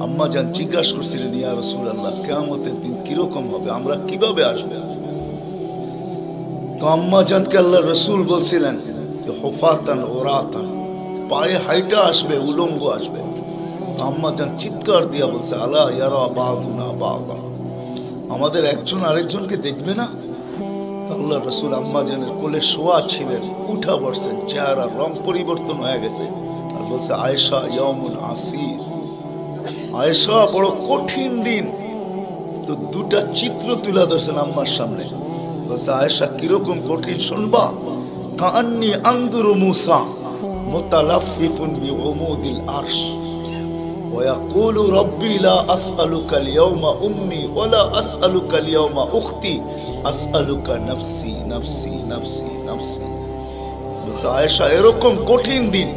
আম্মা জান জিজ্ঞাসা করছিলেন, ইয়া রাসূলুল্লাহ, কিয়ামতের দিন কিরকম হবে, আমরা কিভাবে আসবে? তো আম্মা জানকে আল্লাহ রসুল বলছিলেন যে হুফাতান ওরাতান, পায়ে হাইটা আসবে, উলঙ্গ আসবে। আম্মা জান চিৎকার দিয়া বলছে, আলা ইয়ারা বাদুনা বাদা, আমাদের একজন আরেকজনকে দেখবে না? আল্লাহ রসুল আম্মা জানের কোলে শোয়া ছিলেন, উঠা বসছেন, চেহারা রং পরিবর্তন হয়ে গেছে, আর বলছে, আয়েশা ইয়াউমুন আসির, আয়েশা বড় কঠিন দিন। তো দুটা চিত্র তুলে ধরছেন আম্মার সামনে, বলছে, আয়েশা কিরকম কঠিন শুনবা? কান্নি আনদুরু মুসা মুতালাফফিফুন বিউমুদিল আরশ ওয়া ইয়াকুলু রব্বি লা আসআলুকা আল-ইয়াওমা উম্মি ওয়া লা আসআলুকা আল-ইয়াওমা উখতি আসআলুকা নাফসি নাফসি নাফসি নাফসি। বলছে, আয়েশা এরকম কঠিন দিন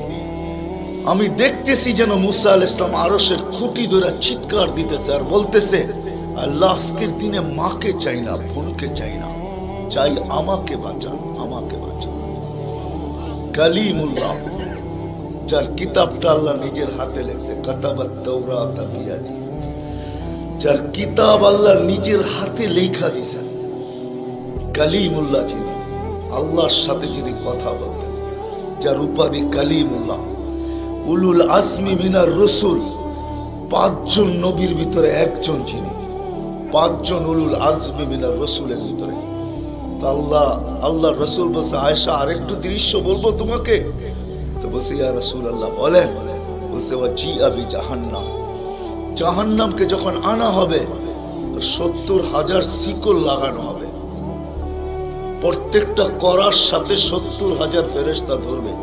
আমি দেখতেছি যেন মুসা আলাইহিস সালাম আরশের খুঁটি ধরে চিৎকার দিতেছে আর বলতেছে, আল্লাহ আজকের দিনে মাকে চাই না, বোনকে চাই না, চাই আমাকে বাঁচান, আমাকে বাঁচান। কালিমুল্লাহ, যার কিতাবটা আল্লাহ নিজের হাতে লেখছে, কাতাবাত তাওরাত বিয়াদি, যার কিতাব আল্লাহ নিজের হাতে লেখা দিয়েছেন, কালিমুল্লাহ যিনি, আল্লাহর সাথে যিনি কথা বলতেন, যার উপাধি কালিমুল্লাহ, উলুল আজমি মিনার রসুল, 5 জন নবীর ভিতরে একজন যিনি, 5 জন উলুল আজমি মিনার রসুলের ভিতরে। আল্লাহ রসুল বলছে, আয়েশা আরেকটু দৃশ্য বলবো তোমাকে? তো বলছে, ইয়া রাসূলুল্লাহ বলেন। বলছে, ওয়াজিআ বিজাহান্নাম, জাহান্নামকে যখন আনা হবে 70,000 শিকল লাগানো হবে, প্রত্যেকটা করার সাথে 70,000 ফেরেশতা ধরবে,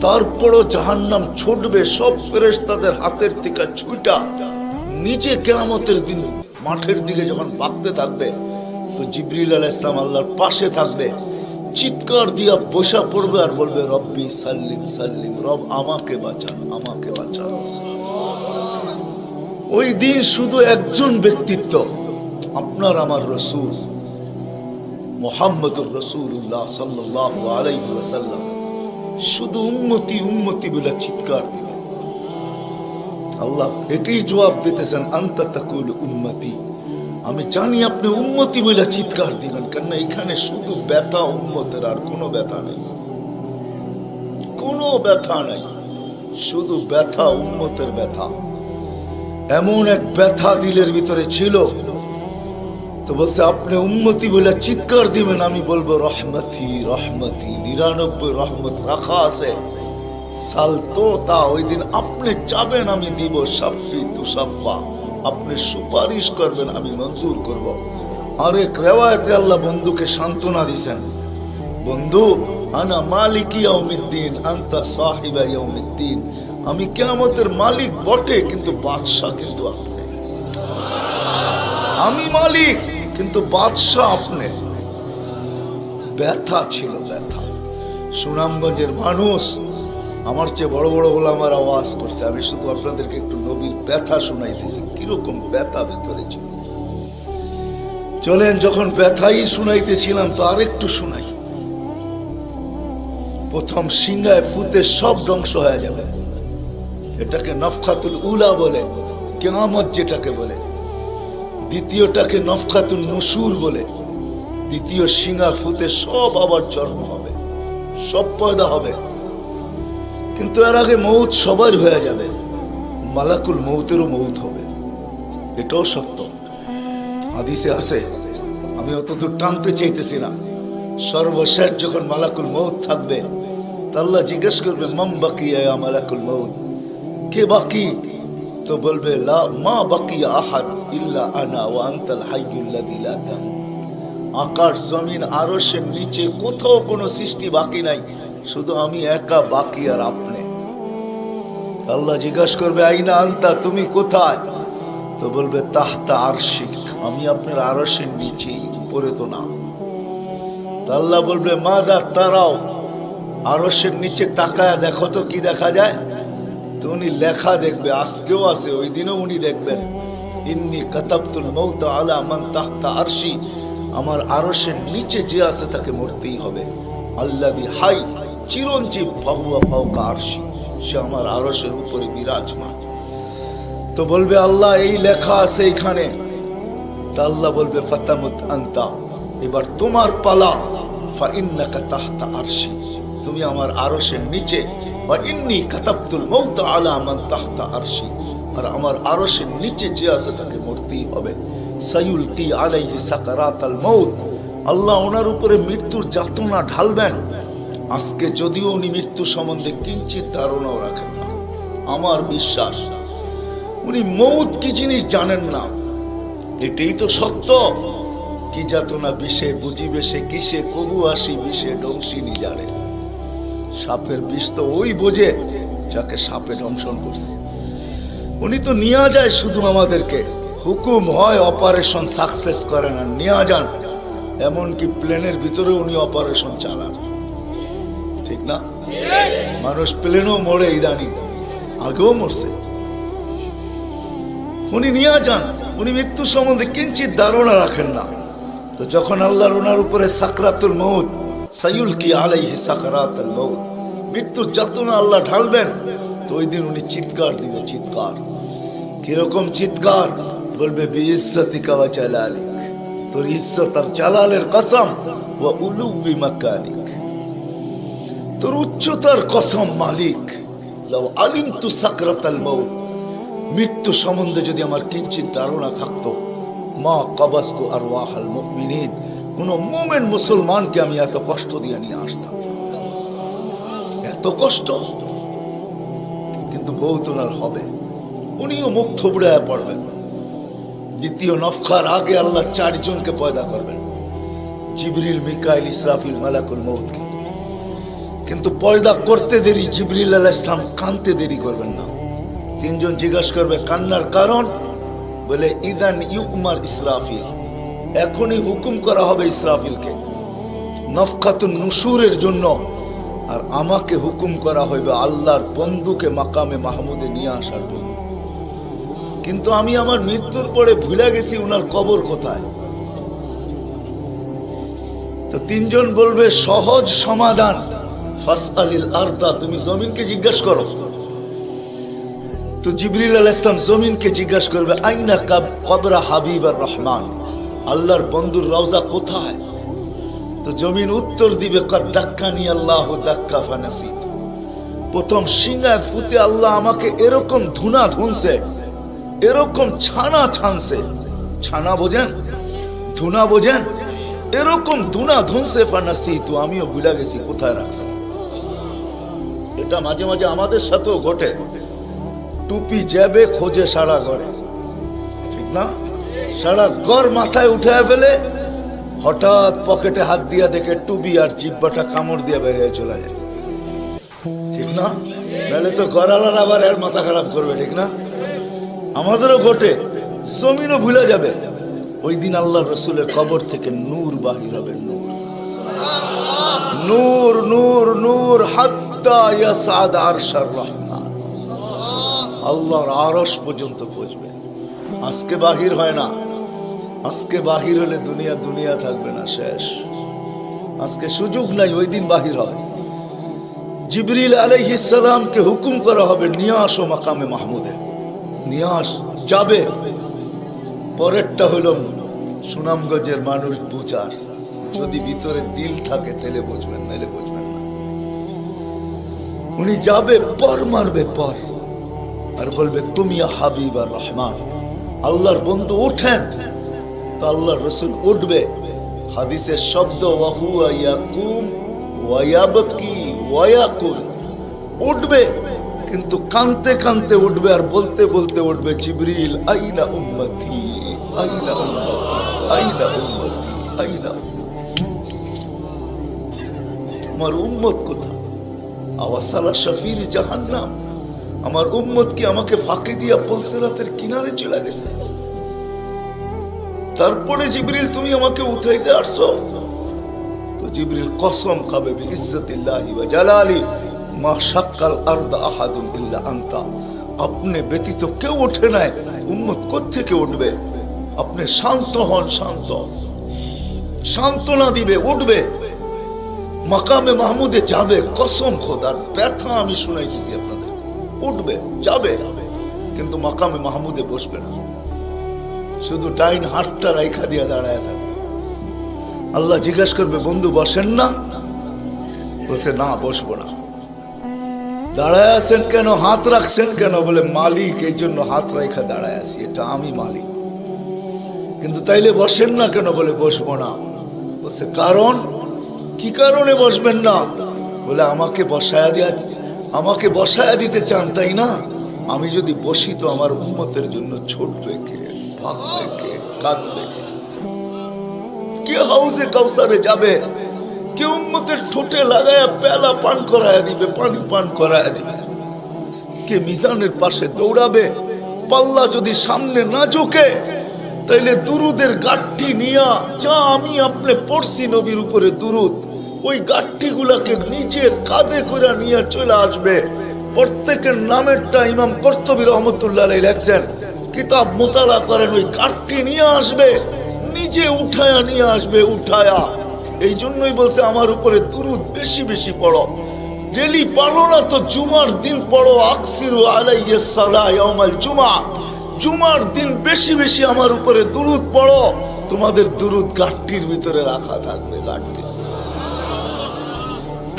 তারপরও জাহান্নাম ছুটবে সব ফেরেশতাদের হাতের থেকে ছুটা নিচে কিয়ামতের দিন মাঠের দিকে যখন ভাগতে থাকবে, তো জিবরিল আলাইহিস সালাম আল্লাহর পাশে থাকবে, চিৎকার দিয়া বসা পড়বে আর বলবে, রব্বি সাল্লিম সাল্লিম, রব আমাকে বাঁচান, আমাকে বাঁচান। ওই দিন শুধু একজন ব্যক্তিত্ব, আপনার আমার রসূল মুহাম্মদুর রাসূলুল্লাহ সাল্লাল্লাহু আলাইহি ওয়াসাল্লাম শুধু উম্মতি উম্মতি বলে চিৎকার দিবে। আল্লাহ এটাই জবাব দিতেছেন, আনতা তাকুলু উম্মতি, আমি জানি আপনি উম্মতি বলে চিৎকার দিবেন, কেন এখানে শুধু ব্যথা উম্মতের, আর কোনো ব্যথা নেই, কোনো ব্যথা নাই, শুধু ব্যথা উম্মতের ব্যথা। এমন এক ব্যথা দিলের ভিতরে ছিল, তো বলছে আপনি উম্মতি বলে চিৎকার দিবেন, আমি বলবো রহমতি রহমতি, 99 রহমত রাখা আছে, সালতো তা, ওই দিন আপনি চাবেন আমি দিব, শাফি তুসাফা, আপনি সুপারিশ করবেন আমি মঞ্জুর করব। আর এক রিওয়ায়াতে আল্লাহ বন্ধুকে সান্ত্বনা দিয়েছেন, বন্ধু আনা মালিকি ইয়াউমিদ্দিন আনতা সাহিবা ইয়াউমিদ্দিন, আমি কিয়ামতের মালিক বটে কিন্তু বাদশা কিন্তু আপনি, আমি মালিক কিন্তু বাদশা আপনি। ব্যথা ছিল, ব্যথা। সুনামগঞ্জের মানুষ আমার চেয়ে বড় বড় ওলামার আওয়াজ করছে, আমি শুধু আপনাদেরকে একটু নবীর ব্যথা শুনাইতেছি, কিরকম ব্যথা ভিতরে ছিল। চলেন, যখন ব্যথাই শুনাইতেছিলাম তো আরেকটু শুনাই। প্রথম সিংহায় ফুতে সব ধ্বংস হয়ে যাবে, এটাকে নফখাতুল উলা বলে, কিয়ামত যেটাকে বলে। দ্বিতীয়টাকে নফখাতুন নুশুর বলে, দ্বিতীয় সিংহা ফুতে সব আবার জন্ম হবে, সব পয়দা হবে। কিন্তু এর আগে মৌত সবার হয়ে যাবে, মালাকুল মৌতেরও মৌত হবে, এটাও সত্য, হাদিসে আছে। আমি অতদূর টানতে চাইতেছি না। সর্বশেষ যখন মালাকুল মৌত থাকবে, আল্লাহ জিজ্ঞেস করবে, মাম বাকিয়া ইয়া মালাকুল মৌত, কে বাকি? তো বলবে, লা মা বাকিয়া আহাদ ইল্লা আনা ওয়া আনতাল হাইয়ুল লাযী লা তামুত। আকাশ জমিন আরশের নিচে কোথাও কোনো সৃষ্টি বাকি নাই, শুধু আমি একা বাকি আর আপনি। আল্লাহ জিজ্ঞাসা করবে, আইনা আনতা, তুমি কোথায়? তো বলবে, তাহতা আরশিক, আমি আপনার আরশের নিচে, উপরে তো না। আল্লাহ বলবে, মাদা তারাও, আরশের নিচে তাকায় দেখো তো কি দেখা যায়? তো উনি লেখা দেখবে, আজকেও আছে, ওই দিনও উনি দেখবেন, ইন্নী কাতাবতুল মৌত আলা মান তাহতা আরশি, আমার আরশের নিচে যে আছে তাকে মরতেই হবে। আল্লাযী হাই চিরঞ্জীব ফাহুয়া ফাওকা আরশি, সে আমার আরশের উপরে বিরাজমান। তো বলবে আল্লাহ এই লেখা আছে এখানে, তা আল্লাহ বলবে ফাতামুত আনতা, এবার তোমার পালা। ফাইন্নাকা তাহতা আরশি, তুমি আমার আরশের নিচে। ওয়া ইন্নী কাতাবতুল মাউত আলা মান তাহতা আরশি, আর আমার আরশের নিচে যে আছে তাকে মরতেই হবে। সায়ুলকি আলাইহি সাকারাতাল মাউত, আল্লাহ ওনার উপরে মৃত্যুর যাতনা ঢালবেন। আজকে যদিও উনি মৃত্যু সম্বন্ধে কিঞ্চিত ধারণাও রাখেন না, আমার বিশ্বাস উনি মৌত কি জিনিস জানেন না, এটাই তো সত্য। কি যাতনা বিষে বুঝিবে সে কিসে, কবু আসি বিষে ডংসিনি জানে। সাপের বিষ তো ওই বোঝে যাকে সাপে দংশন করছে। উনি তো নিয়ে যায় শুধু আমাদেরকে, হুকুম হয় অপারেশন সাকসেস করে না, নিয়ে যান। এমনকি প্লেনের ভিতরে উনি অপারেশন চালান, ঠিক না? মানুষ প্লেনও মরে ইদানি, আগেও মরছে। উনি নিয়ে যান, উনি মৃত্যু সম্বন্ধে কিঞ্চিত ধারণা রাখেন না। তো যখন আল্লাহর ওনার উপরে সাকরাতুল মউত, সায়ুলকি আলাইহি সাকরাতুল মউত, মৃত্যুর যাতনা আল্লাহ ঢালবেন, তো ওই দিন উনি চিৎকার দিবে, চিৎকার। কিরকম চিৎকার? বলবে বিইজ্জতিকা ওয়া জালালিক, তোর ইজ্জত আর জালালের কসম, ওয়া উলুবি মাকানিক, তোর উচ্চতার কসম মালিক। লাউ আলিমতু সাকরাতাল মউত, মৃত্যু সম্বন্ধে যদি আমার কিঞ্চিত ধারণা থাকতো, মা কাবাস্তু আরওয়াহাল মুমিনিন, কোন মুমিন মুসলমানকে আমি এত কষ্ট দিয়ে নিয়ে আসতাম, এত কষ্ট। কিন্তু বহুত ওনার হবে, উনিও মুখ থুবড়ায় পড়বেন। দ্বিতীয় নফখার আগে আল্লাহ 4 জনকে পয়দা করবেন, জিবরিল, মিকাইল, ইসরাফিল, মালাকুল মউতকে। কিন্তু পয়দা করতে দেরি, জিবরিল আলাইহিস সালাম কানতে দেরি করবেন না। 3 জন জিজ্ঞাসা করবে কান্নার কারণ, বলে ইদান ইউমার ইসরাফিল, এখনই হুকুম করা হবে ইসরাফিলকে নফখাতুন নুশুরের জন্য, আর আমাকে হুকুম করা হইবে আল্লাহর বন্ধুকে মাকামে মাহমুদে নিয়ে আসার জন্য। কিন্তু আমি আমার মৃত্যুর পরে ভুলে গেছি উনার কবর কোথায়। তো 3 জন বলবে সহজ সমাধান, ফাসআলিল আরদা, তুমি জমিনকে জিজ্ঞাসা করো। তো জিবরিল আলাইহিস সালাম জমিনকে জিজ্ঞাসা করবে আইনা কবরা হাবিবার রহমান, আল্লাহর বন্ধুর রওজা কোথায়? তো জমিন উত্তর দিবে কদ দাক্কানি আল্লাহু দাক্কা ফানাসিত, প্রথম সিংহায় ফুতে আল্লাহ আমাকে এরকম ধুনা ধুনছে, এরকম ছানা ছানছে। ছানা বোঝেন? ধুনা বোঝেন? এরকম ধুনা ধুনছে, ফানাসিত, আমিও ভুলে গেছি কোথায় রাখছি। এটা মাঝে মাঝে আমাদের সাথেও ঘটে। টুপি যাবে খোঁজে সারা ঘরে, ঠিক না? সারা ঘর মাথায় উঠে ফেলে, হঠাৎ পকেটে হাত দিয়া দেখে টুপি আর জিব্বাটা কামড় দিয়ে বেরিয়ে চলে যায়, ঠিক না? নাহলে তো ঘরালার আবার এর মাথা খারাপ করবে, ঠিক না? আমাদেরও ঘটে, জমিনও ভুলে যাবে। ওই দিন আল্লাহ রসুলের কবর থেকে নূর বাহির হবে, নূর নূর নূর নূর, হাত্তা ইয়াসাদ আরশার রহমান, আল্লাহর আরশ পর্যন্ত পৌঁছবে। আজকে বাহির হয় না, আজকে বাহির হলে দুনিয়া দুনিয়া থাকবে না, শেষ। আজকে সুযোগ নাই, ওই দিন বাহির হয়। জিবরিল আলাইহিস সালামকে হুকুম করা হবে নিয়ে আসো মাকামে মাহমুদে, নিয়ে আস, যাবে। পরেরটা হইল সুনামগঞ্জের মানুষ বুঝার, যদি ভিতরে দিল থাকে তাহলে বুঝবেন, নাহলে বুঝবেন না। উনি যাবে, পর মারবে পর, আর বলবে তুমি হাবিব আর রহমান, আল্লাহর বন্ধু ওঠেন। তো আল্লাহর রসুল উঠবে, হাদিসের শব্দ ওয়াহুয়া ইয়াকুম ওয়া ইয়াবকি ওয়া ইয়াকুল, উঠবে কিন্তু কানতে কানতে উঠবে, আর বলতে বলতে উঠবে জিবরিল আইনা উম্মতি আইনা উম্মতি আইনা উম্মতি আইনা, আমার উম্মত কোথায়? আওয়াসালা শাফির জাহান্নাম, আমার উম্মত কি আমাকে ফাঁকি দিয়া পুলসিরাতের কিনারে চলে গেছে? তারপরে জিবরিল তুমি আমাকে উঠাইতে আসছো? তো জিবরিল কসম খাবে বিইজ্জতিল্লাহি ওয়া জালালি, মা শাক্কাল আরদা আহাদুন ইল্লা আনতা, আপনি ব্যতীত কেউ ওঠে নাই, উম্মত কোত্থেকে উঠবে? আপনি শান্ত হন, শান্ত, সান্ত্বনা দিবে, উঠবে, মাকামে মাহমুদে যাবে। কসম খোদার, ব্যথা আমি শুনাইছি আপনাদের, উঠবে, যাবে। কিন্তু মাকামে মাহমুদে বসবে না, শুধু ডাইন হাতটা রাইখা দিয়া দাঁড়ায় থাকবে। আল্লাহ জিজ্ঞাসা করবে, বন্ধু বসেন না? বলছে, না বসবো না। দাঁড়ায় আছেন কেন, হাত রাখছেন কেন? বলে, মালিক এই জন্য হাত রাইখা দাঁড়ায় আছি, এটা আমি মালিক। কিন্তু তাইলে বসেন না কেন? বলে, বসবো না। বলছে, কারণ কি কারণে বসবেন না? বলে, আমাকে বসায়া দিতে চান তাই না? আমি যদি বসি তো আমার উম্মতের জন্য ছোটবে কে, ভাববে কে, কাঁদবে কে? কে হাউজে কাউসারে যাবে? কে উম্মতের ঠোঁটে লাগায়া পেলা পান করায়া দিবে, পানি পান করায়া দিবে? কে মিজানের পাশে দৌড়াবে? পাল্লা যদি সামনে না ঝুঁকে, তাইলে দুরুদের গাঠি নিয়া, যা আমি আপনি পড়ছি নবীর উপরে দুরুদ, ওই গাঠি গুলাকে নিজের কাঁধে করে নিয়ে চলে আসবে। প্রত্যেকের নামেরটা ইমাম কর্তুবী রহমতুল্লাহ আলাইহি লেখছেন, কিতাব মোতালা করেন, ওই গাঠি নিয়ে আসবে, নিজে উঠায়া নিয়ে আসবে, উঠায়া। এই জন্যই বলছে আমার উপরে দুরুদ বেশি বেশি পড়ো। ডেলি পড়ো না তো জুমার দিন পড়ো, আকসিরু আলাইহিস সালাহ ইয়াউমাল জুমা। জুমার দিন বেশি বেশি আমার উপরে দুরুদ পড়ো, তোমাদের দুরুদ গাঠটির ভিতরে রাখা থাকবে। গাঠটি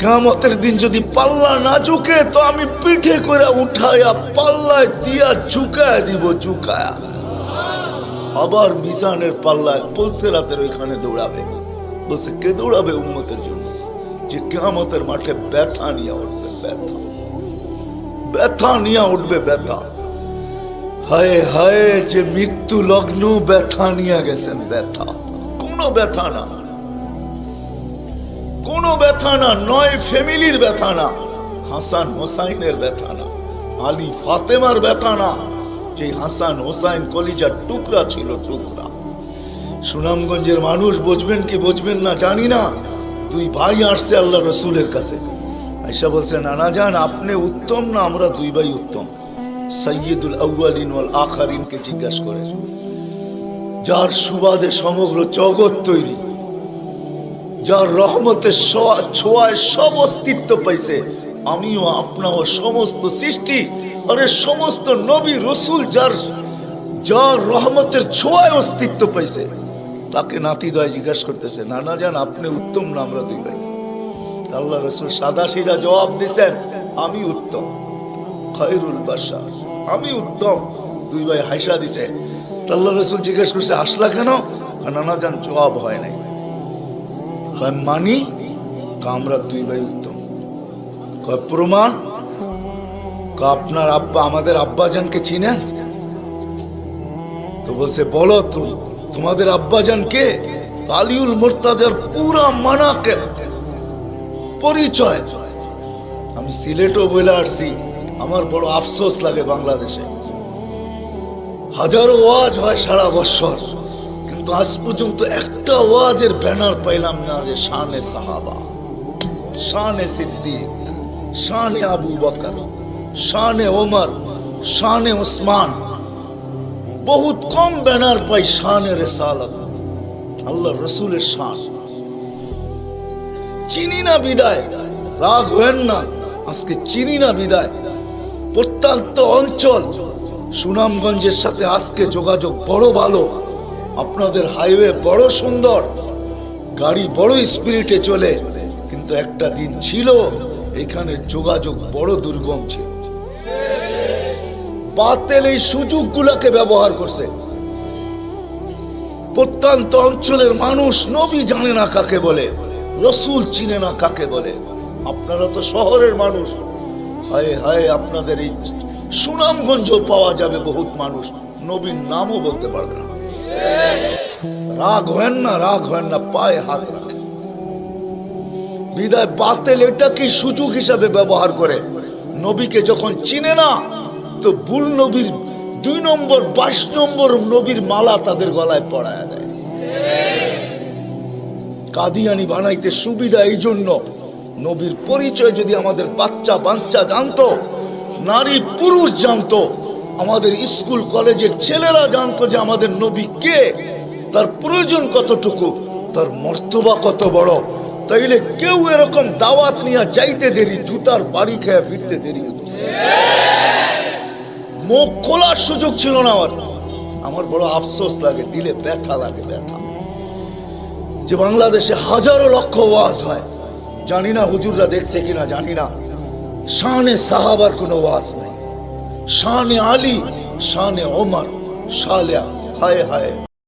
কিয়ামতের দিন যদি পাল্লা না ঝুঁকে, তো আমি পিঠে করে উঠায়া পাল্লায় দিয়া ঝুঁকায়া দিব, ঝুঁকায়া। আবার মিজানের পাল্লায় পুলসিরাতের ওইখানে দৌড়াবে। বলছে, কে দৌড়াবে উম্মতের জন্য? যে কিয়ামতের মাঠে ব্যথা নিয়ে উঠবে, ব্যথা, ব্যথা নিয়ে উঠবে, ব্যথা। হায় হায়, যে মৃত্যু লগ্ন ব্যথা নিয়ে গেছেন, ব্যথা। কোনো ব্যথা না, কোনো ব্যথা না, নয় ফ্যামিলির ব্যথা না, হাসান হোসাইনের ব্যথা না, আলী ফাতেমার ব্যথা না, যে হাসান হোসাইন কলিজার টুকরা ছিল, টুকরা। সুনামগঞ্জের মানুষ বুঝবেন কি বুঝবেন না জানি না, দুই ভাই আসছে আল্লাহ রসুলের কাছে, আয়েশা বলছে, নানা জান আপনি উত্তম না আমরা দুই ভাই উত্তম? সাইয়্যিদুল আউয়ালিন ওয়াল আখিরিনকে জিজ্ঞাসা করে, যার সুবাদে সমগ্র জগৎ তৈরি, যার রহমতের ছোঁয়ায় সব অস্তিত্ব পাইছে, আমিও আপনাও সমস্ত সৃষ্টি, আরে সমস্ত নবী রসুল যার রহমতের ছোঁয়ায় অস্তিত্ব পাইছে, তাকে নাতি দয় জিজ্ঞাসা করতেছে, নানা জান আপনি উত্তম না আমরা দুই ভাই? আল্লাহ রসুল সাদা সিধা জবাব দিচ্ছেন, আমি উত্তম, খায়রুল বাশার, আমি উত্তম। দুই ভাই হাসা দিছে। আল্লাহ রসুল জিজ্ঞেস করছে, আসলা কেন? নানা জান জবাব হয় নাই। মানি আমরা দুই ভাই উত্তম। প্রমাণ? আপনার আব্বা, আমাদের আব্বাজানকে চিনেন? তো বলছে, বলো তোমাদের আব্বাজান কে? আলিউল মুর্তাজার পুরা মানাকে পরিচয়। আমি সিলেটও বলে আসছি, আমার বড় আফসোস লাগে, বাংলাদেশে হাজারো ওয়াজ হয় সারা বছর, কিন্তু আজ পর্যন্ত একটা ওয়াজের ব্যানার পাইলাম না যে শানে সাহাবা, শানে সিদ্দিক, শানে আবু বকর, শানে ওমর, শানে ওসমান। বহুত কম ব্যানার পাই শানে রিসালাত, আল্লাহ রসুলের শান। চিনি না বিদায়, রাগ হয়েন না, আজকে চিনি না বিদায়। প্রত্যন্ত অঞ্চল সুনামগঞ্জের সাথে আজকে যোগাযোগ বড় ভালো, আপনাদের হাইওয়ে বড় সুন্দর, গাড়ি বড় স্পিরিটে চলে, কিন্তু একটা দিন ছিল এখানে যোগাযোগ বড় দুর্গম ছিল। বাতিল এই সুযোগগুলোকে ব্যবহার করছে। প্রত্যন্ত অঞ্চলের মানুষ নবী জানে না কাকে বলে, রসুল চিনে না কাকে বলে। আপনারা তো শহরের মানুষ, হায় হায়, আপনাদের এই সুনামগঞ্জ পাওয়া যাবে বহুত মানুষ নবীর নামও বলতে পারবে না। রাগ হয় না, রাগ হয় না, পায়ে হাত রাখে। বিদায় বাতিল এটাকে সুযোগ হিসাবে ব্যবহার করে। নবীকে যখন চিনে না, তো ভুল নবীর 2 নম্বর 22 নম্বর নবীর মালা তাদের গলায় পড়ায় দেয়। কাদিয়ানি বানাইতে সুবিধা এই জন্য, নবীর পরিচয় যদি আমাদের বাচ্চা বাচ্চা জানতো, নারী পুরুষ জানতো, আমাদের স্কুল কলেজের ছেলেরা জানতো যে আমাদের নবী কে, তার প্রয়োজন কতটুকু, তার মর্তবা কত বড়, তাইলে কেউ এরকম দাওয়াত নিয়ে যাইতে দেরি, জুতার বাড়ি খেয়ে ফিরতে দেরি হতো। মুখ খোলার সুযোগ ছিল না আমার। আমার বড় আফসোস লাগে, দিলে ব্যথা লাগে, ব্যথা যে বাংলাদেশে হাজারো লক্ষ ওয়াজ হয়, জানি না হুজুররা দেখছে কিনা জানি না, শানে সাহাবার কোনো ওয়াজ নাই, শানে আলী, শানে ওমর, শালে হায় হায়